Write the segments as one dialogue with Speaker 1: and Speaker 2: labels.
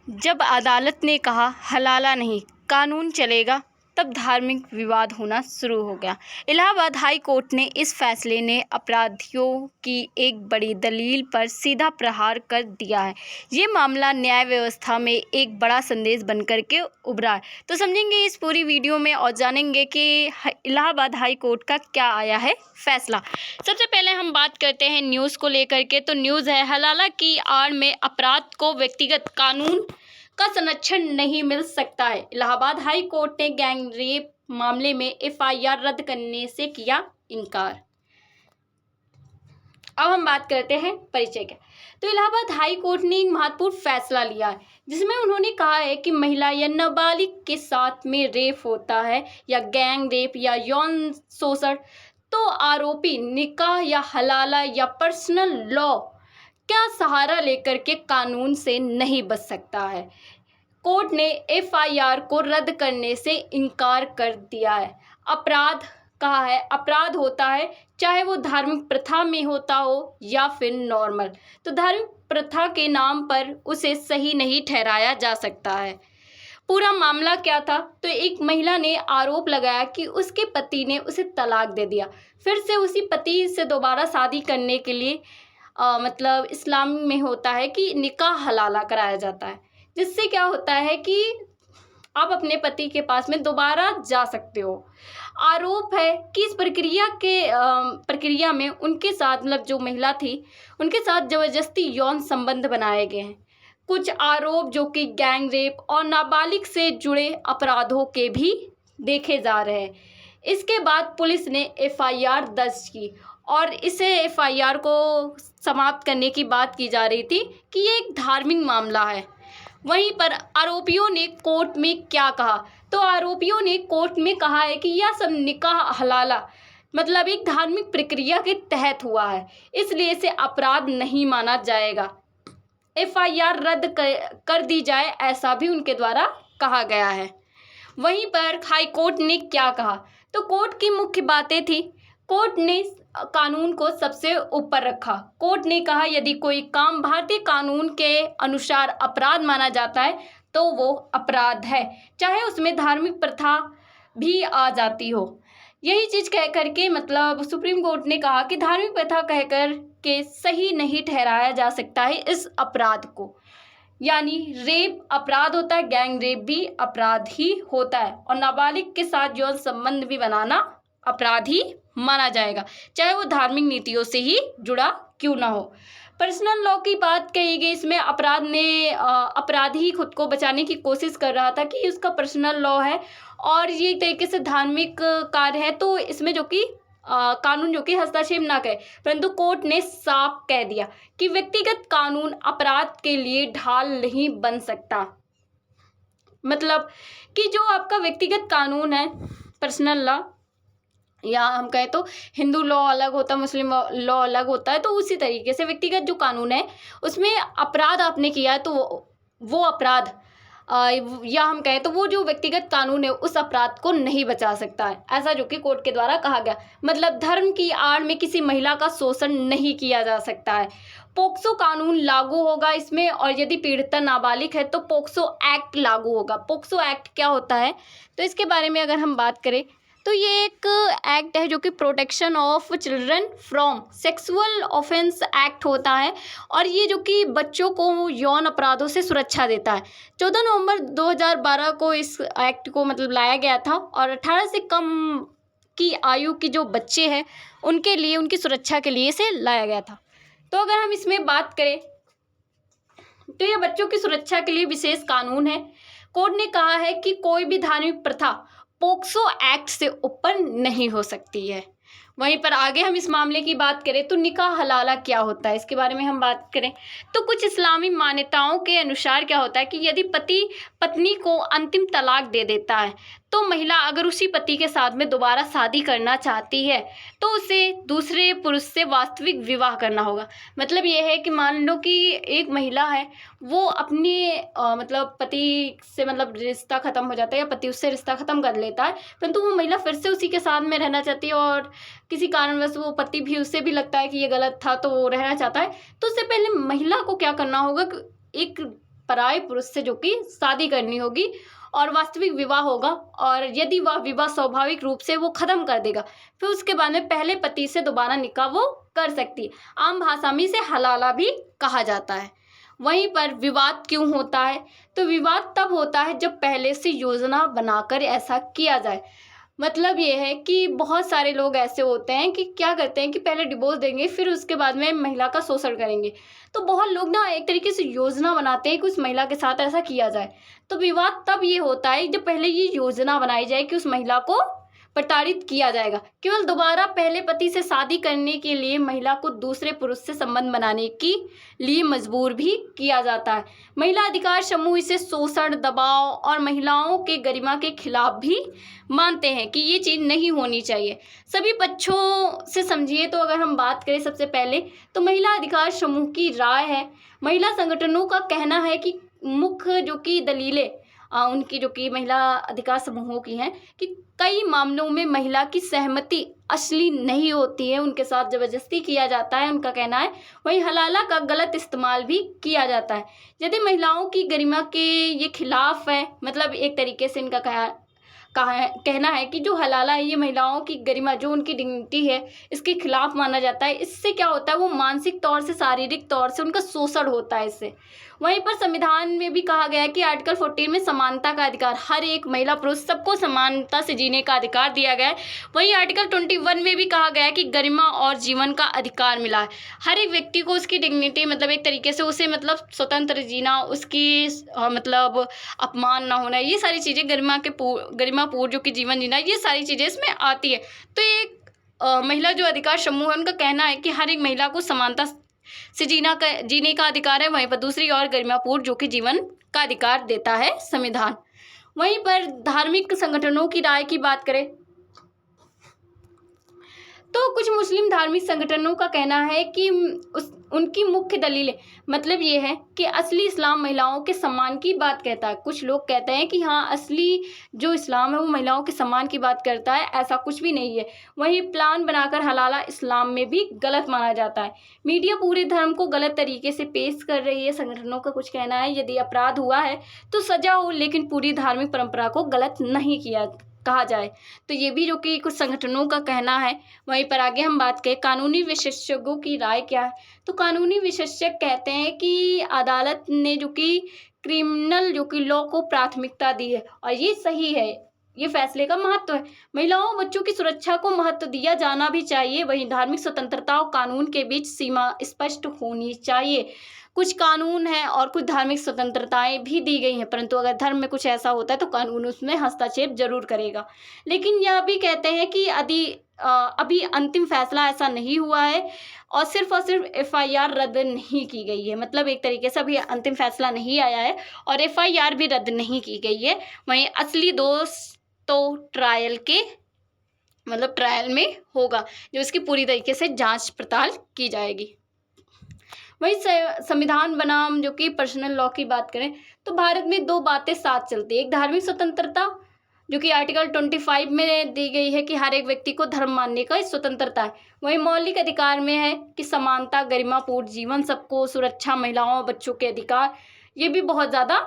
Speaker 1: जब अदालत ने कहा हलाला नहीं कानून चलेगा, तब धार्मिक विवाद होना शुरू हो गया। इलाहाबाद हाई कोर्ट ने इस फैसले ने अपराधियों की एक बड़ी दलील पर सीधा प्रहार कर दिया है। ये मामला न्याय व्यवस्था में एक बड़ा संदेश बनकर के उभरा है। तो समझेंगे इस पूरी वीडियो में और जानेंगे कि इलाहाबाद हाई कोर्ट का क्या आया है फैसला। सबसे पहले हम बात करते हैं न्यूज़ को लेकर के। तो न्यूज़ है, हलाला की आड़ में अपराध को व्यक्तिगत कानून का संरक्षण नहीं मिल सकता है। इलाहाबाद हाई कोर्ट ने गैंग रेप मामले में एफआईआर रद्द करने से किया इनकार। अब हम बात करते हैं परिचय का। तो इलाहाबाद हाई कोर्ट ने एक महत्वपूर्ण फैसला लिया है, जिसमें उन्होंने कहा है कि महिला या नाबालिग के साथ में रेप होता है या गैंग रेप या यौन शोषण, तो आरोपी निकाह या हलाला या पर्सनल लॉ क्या सहारा लेकर के कानून से नहीं बच सकता है। कोर्ट ने एफआईआर को रद्द करने से इनकार कर दिया है। अपराध कहा है, अपराध होता है चाहे वो धार्मिक प्रथा में होता हो या फिर नॉर्मल, तो धार्मिक प्रथा के नाम पर उसे सही नहीं ठहराया जा सकता है। पूरा मामला क्या था, तो एक महिला ने आरोप लगाया कि उसके पति ने उसे तलाक दे दिया, फिर से उसी पति से दोबारा शादी करने के लिए मतलब इस्लाम में होता है कि निकाह हलाला कराया जाता है, जिससे क्या होता है कि आप अपने पति के पास में दोबारा जा सकते हो। आरोप है कि इस प्रक्रिया में उनके साथ मतलब जो महिला थी उनके साथ ज़बरदस्ती यौन संबंध बनाए गए हैं। कुछ आरोप जो कि गैंग रेप और नाबालिग से जुड़े अपराधों के भी देखे जा रहे हैं। इसके बाद पुलिस ने एफआईआर दर्ज की और इसे एफआईआर को समाप्त करने की बात की जा रही थी कि ये एक धार्मिक मामला है। वहीं पर आरोपियों ने कोर्ट में क्या कहा, तो आरोपियों ने कोर्ट में कहा है कि यह सब निकाह हलाला मतलब एक धार्मिक प्रक्रिया के तहत हुआ है, इसलिए इसे अपराध नहीं माना जाएगा। एफआईआर रद्द कर दी जाए, ऐसा भी उनके द्वारा कहा गया है। वहीं पर हाई कोर्ट ने क्या कहा, तो कोर्ट की मुख्य बातें थी। कोर्ट ने कानून को सबसे ऊपर रखा। कोर्ट ने कहा यदि कोई काम भारतीय कानून के अनुसार अपराध माना जाता है तो वो अपराध है, चाहे उसमें धार्मिक प्रथा भी आ जाती हो। यही चीज़ कह करके मतलब सुप्रीम कोर्ट ने कहा कि धार्मिक प्रथा कहकर के सही नहीं ठहराया जा सकता है इस अपराध को। यानी रेप अपराध होता है, गैंग रेप भी अपराध ही होता है और नाबालिग के साथ यौन संबंध भी बनाना अपराध ही माना जाएगा, चाहे वो धार्मिक नीतियों से ही जुड़ा क्यों ना हो। पर्सनल लॉ की बात कही गई। इसमें अपराधी खुद को बचाने की कोशिश कर रहा था कि उसका पर्सनल लॉ है और ये एक तरीके से धार्मिक कार्य है, तो इसमें जो कि कानून जो कि हस्तक्षेप ना करे, परंतु कोर्ट ने साफ कह दिया कि व्यक्तिगत कानून अपराध के लिए ढाल नहीं बन सकता। मतलब कि जो आपका व्यक्तिगत कानून है, पर्सनल लॉ, या हम कहें तो हिंदू लॉ अलग होता है, मुस्लिम लॉ अलग होता है, तो उसी तरीके से व्यक्तिगत जो कानून है उसमें अपराध आपने किया है तो वो अपराध या हम कहें तो वो जो व्यक्तिगत कानून है उस अपराध को नहीं बचा सकता है, ऐसा जो कि कोर्ट के द्वारा कहा गया। मतलब धर्म की आड़ में किसी महिला का शोषण नहीं किया जा सकता है। पोक्सो कानून लागू होगा इसमें, और यदि पीड़िता नाबालिग है तो पोक्सो एक्ट लागू होगा। पोक्सो एक्ट क्या होता है, तो इसके बारे में अगर हम बात करें तो ये एक एक्ट है जो कि protection of children from sexual offence act होता है, और ये जो कि बच्चों को यौन अपराधों से सुरक्षा देता है। 14 नवंबर 2012 को इस एक्ट को मतलब लाया गया था और 18 से कम की आयु की जो बच्चे हैं उनके लिए, उनकी सुरक्षा के लिए इसे लाया गया था। तो अगर हम इसमें बात करें तो ये बच्चों की सुरक्षा के लिए विशेष कानून है। कोर्ट ने कहा है कि कोई भी धार्मिक प्रथा पोक्सो एक्ट से ऊपर नहीं हो सकती है। वहीं पर आगे हम इस मामले की बात करें तो निकाह हलाला क्या होता है, इसके बारे में हम बात करें तो कुछ इस्लामी मान्यताओं के अनुसार क्या होता है कि यदि पति पत्नी को अंतिम तलाक दे देता है तो महिला अगर उसी पति के साथ में दोबारा शादी करना चाहती है तो उसे दूसरे पुरुष से वास्तविक विवाह करना होगा। मतलब ये है कि मान लो कि एक महिला है, वो अपने मतलब पति से मतलब रिश्ता ख़त्म हो जाता है या पति उससे रिश्ता ख़त्म कर लेता है, परंतु वो महिला फिर से उसी के साथ में रहना चाहती है और किसी कारणवश वो पति भी, उससे भी लगता है कि ये गलत था तो वो रहना चाहता है, तो उससे पहले महिला को क्या करना होगा कि एक पराये पुरुष से जो कि शादी करनी होगी और वास्तविक विवाह होगा। और यदि वह विवाह स्वाभाविक रूप से वो ख़त्म कर देगा, फिर उसके बाद में पहले पति से दोबारा निकाह वो कर सकती है। आम भाषा में इसे हलाला भी कहा जाता है। वहीं पर विवाद क्यों होता है? तो विवाद तब होता है जब पहले से योजना बनाकर ऐसा किया जाए। मतलब ये है कि बहुत सारे लोग ऐसे होते हैं कि क्या करते हैं कि पहले डिवोर्स देंगे, फिर उसके बाद में महिला का शोषण करेंगे। तो बहुत लोग ना एक तरीके से योजना बनाते हैं कि उस महिला के साथ ऐसा किया जाए। तो विवाद तब ये होता है जब पहले ये योजना बनाई जाए कि उस महिला को प्रताड़ित किया जाएगा। केवल दोबारा पहले पति से शादी करने के लिए महिला को दूसरे पुरुष से संबंध बनाने के लिए मजबूर भी किया जाता है। महिला अधिकार समूह इसे शोषण, दबाव और महिलाओं के गरिमा के खिलाफ भी मानते हैं कि ये चीज़ नहीं होनी चाहिए। सभी पक्षों से समझिए तो अगर हम बात करें सबसे पहले तो महिला अधिकार समूह की राय है। महिला संगठनों का कहना है कि मुख्य जो कि दलीलें उनकी जो कि महिला अधिकार समूहों की हैं कि कई मामलों में महिला की सहमति असली नहीं होती है, उनके साथ ज़बरदस्ती किया जाता है, उनका कहना है। वहीं हलाला का गलत इस्तेमाल भी किया जाता है। यदि महिलाओं की गरिमा के ये खिलाफ है, मतलब एक तरीके से इनका कहना है कि जो हलाला है ये महिलाओं की गरिमा, जो उनकी डिग्निटी है, इसके खिलाफ माना जाता है। इससे क्या होता है, वो मानसिक तौर से, शारीरिक तौर से उनका शोषण होता है इससे। वहीं पर संविधान में भी कहा गया है कि आर्टिकल 14 में समानता का अधिकार, हर एक महिला पुरुष सबको समानता से जीने का अधिकार दिया गया है। वहीं आर्टिकल 21 में भी कहा गया है कि गरिमा और जीवन का अधिकार मिला है। हर एक व्यक्ति को उसकी डिग्निटी, मतलब एक तरीके से उसे मतलब स्वतंत्र जीना, उसकी मतलब अपमान ना होना, ये सारी चीज़ें गरिमापूर्ण जो कि जीवन जीना, ये सारी चीज़ें इसमें आती है। तो एक महिला जो अधिकार समूह है उनका कहना है कि हर एक महिला को समानता से जीने का अधिकार है। वहीं पर दूसरी ओर गरिमापूर्ण जो कि जीवन का अधिकार देता है संविधान। वहीं पर धार्मिक संगठनों की राय की बात करें तो कुछ मुस्लिम धार्मिक संगठनों का कहना है कि उनकी मुख्य दलीलें, मतलब ये है कि असली इस्लाम महिलाओं के सम्मान की बात कहता है। कुछ लोग कहते हैं कि हाँ, असली जो इस्लाम है वो महिलाओं के सम्मान की बात करता है, ऐसा कुछ भी नहीं है। वहीं प्लान बनाकर हलाला इस्लाम में भी गलत माना जाता है। मीडिया पूरे धर्म को गलत तरीके से पेश कर रही है। संगठनों का कुछ कहना है यदि अपराध हुआ है तो सजा हो, लेकिन पूरी धार्मिक परंपरा को गलत नहीं कहा जाए। तो ये भी जो कि कुछ संगठनों का कहना है। वहीं पर आगे हम बात करें कानूनी विशेषज्ञों की राय क्या है, तो कानूनी विशेषज्ञ कहते हैं कि अदालत ने जो कि क्रिमिनल जो कि लॉ को प्राथमिकता दी है और ये सही है। ये फैसले का महत्व है। महिलाओं और बच्चों की सुरक्षा को महत्व दिया जाना भी चाहिए। वहीं धार्मिक स्वतंत्रता और कानून के बीच सीमा स्पष्ट होनी चाहिए। कुछ कानून हैं और कुछ धार्मिक स्वतंत्रताएं भी दी गई हैं, परंतु अगर धर्म में कुछ ऐसा होता है तो कानून उसमें हस्तक्षेप जरूर करेगा। लेकिन यह भी कहते हैं कि अभी अंतिम फैसला ऐसा नहीं हुआ है और सिर्फ FIR रद्द नहीं की गई है। मतलब एक तरीके से अभी अंतिम फैसला नहीं आया है और FIR भी रद्द नहीं की गई है। वहीं असली दोष तो ट्रायल में होगा, जो इसकी पूरी तरीके से जांच पड़ताल की जाएगी। वहीं संविधान बनाम जो कि पर्सनल लॉ की बात करें तो भारत में दो बातें साथ चलती है। एक धार्मिक स्वतंत्रता जो कि आर्टिकल 25 में दी गई है कि हर एक व्यक्ति को धर्म मानने का स्वतंत्रता है। वहीं मौलिक अधिकार में है कि समानता, गरिमापूर्ण जीवन, सबको सुरक्षा, महिलाओं और बच्चों के अधिकार, ये भी बहुत ज़्यादा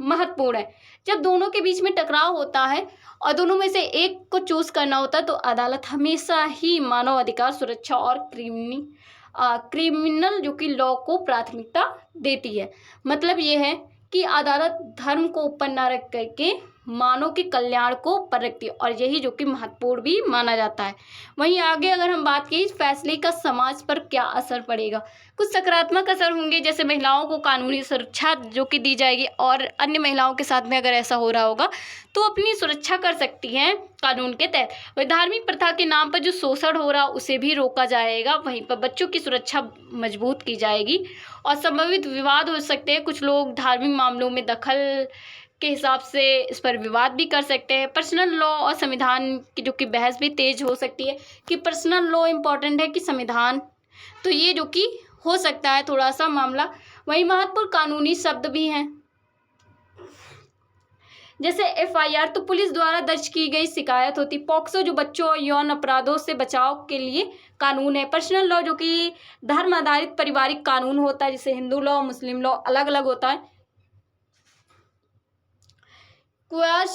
Speaker 1: महत्वपूर्ण है। जब दोनों के बीच में टकराव होता है और दोनों में से एक को चूज करना होता है तो अदालत हमेशा ही मानव अधिकार, सुरक्षा और क्रिमिनल जो कि लॉ को प्राथमिकता देती है। मतलब ये है कि अदालत धर्म को ऊपर न रख करके मानव के कल्याण को ऊपर रखती है और यही जो कि महत्वपूर्ण भी माना जाता है। वहीं आगे अगर हम बात की इस फैसले का समाज पर क्या असर पड़ेगा, कुछ सकारात्मक असर होंगे, जैसे महिलाओं को कानूनी सुरक्षा जो कि दी जाएगी और अन्य महिलाओं के साथ में अगर ऐसा हो रहा होगा तो अपनी सुरक्षा कर सकती हैं कानून के तहत। वही धार्मिक प्रथा के नाम पर जो शोषण हो रहा उसे भी रोका जाएगा। वहीं पर बच्चों की सुरक्षा मजबूत की जाएगी और संभावित विवाद हो सकते हैं। कुछ लोग धार्मिक मामलों में दखल के हिसाब से इस पर विवाद भी कर सकते हैं। पर्सनल लॉ और संविधान की जो कि बहस भी तेज हो सकती है कि पर्सनल लॉ इम्पॉर्टेंट है कि संविधान, तो ये जो कि हो सकता है थोड़ा सा मामला। वहीं महत्वपूर्ण कानूनी शब्द भी हैं, जैसे FIR तो पुलिस द्वारा दर्ज की गई शिकायत होती। पॉक्सो जो बच्चों और यौन अपराधों से बचाव के लिए कानून है। पर्सनल लॉ जो कि धर्म आधारित पारिवारिक कानून होता है, जैसे हिंदू लॉ, मुस्लिम लॉ अलग अलग होता है। क्वाश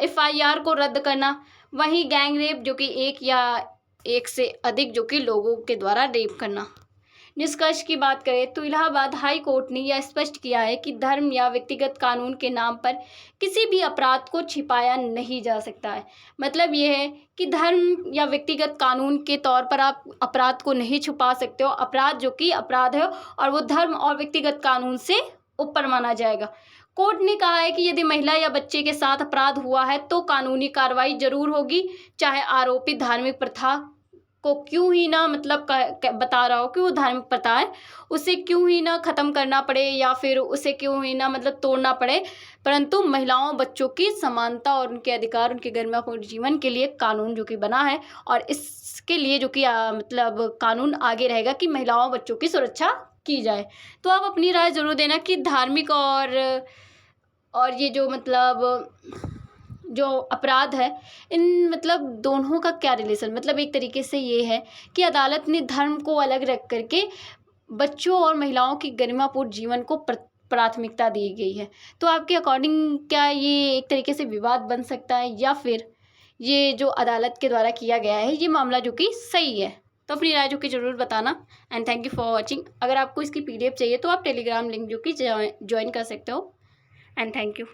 Speaker 1: एफआईआर को रद्द करना। वहीं गैंग रेप जो कि एक या एक से अधिक जो कि लोगों के द्वारा रेप करना। निष्कर्ष की बात करें तो इलाहाबाद हाई कोर्ट ने यह स्पष्ट किया है कि धर्म या व्यक्तिगत कानून के नाम पर किसी भी अपराध को छिपाया नहीं जा सकता है। मतलब ये है कि धर्म या व्यक्तिगत कानून के तौर पर आप अपराध को नहीं छुपा सकते हो। अपराध जो कि अपराध है और वो धर्म और व्यक्तिगत कानून से ऊपर माना जाएगा। कोर्ट ने कहा है कि यदि महिला या बच्चे के साथ अपराध हुआ है तो कानूनी कार्रवाई जरूर होगी, चाहे आरोपी धार्मिक प्रथा को क्यों ही ना मतलब बता रहा हो कि वो धार्मिक प्रथा है, उसे क्यों ही ना ख़त्म करना पड़े या फिर उसे क्यों ही ना मतलब तोड़ना पड़े, परंतु महिलाओं बच्चों की समानता और उनके अधिकार, उनके गरिमापूर्ण जीवन के लिए कानून जो कि बना है और इसके लिए जो कि मतलब कानून आगे रहेगा कि महिलाओं बच्चों की सुरक्षा की जाए। तो आप अपनी राय ज़रूर देना कि धार्मिक और ये जो मतलब जो अपराध है, इन मतलब दोनों का क्या रिलेशन। मतलब एक तरीके से ये है कि अदालत ने धर्म को अलग रख करके बच्चों और महिलाओं की गरिमापूर्ण जीवन को प्राथमिकता दी गई है। तो आपके अकॉर्डिंग क्या ये एक तरीके से विवाद बन सकता है या फिर ये जो अदालत के द्वारा किया गया है ये मामला जो कि सही है? तो अपनी राय जो कि ज़रूर बताना। And thank you for watching. अगर आपको इसकी PDF चाहिए तो आप टेलीग्राम लिंक जो कि ज्वाइन कर सकते हो। And thank you.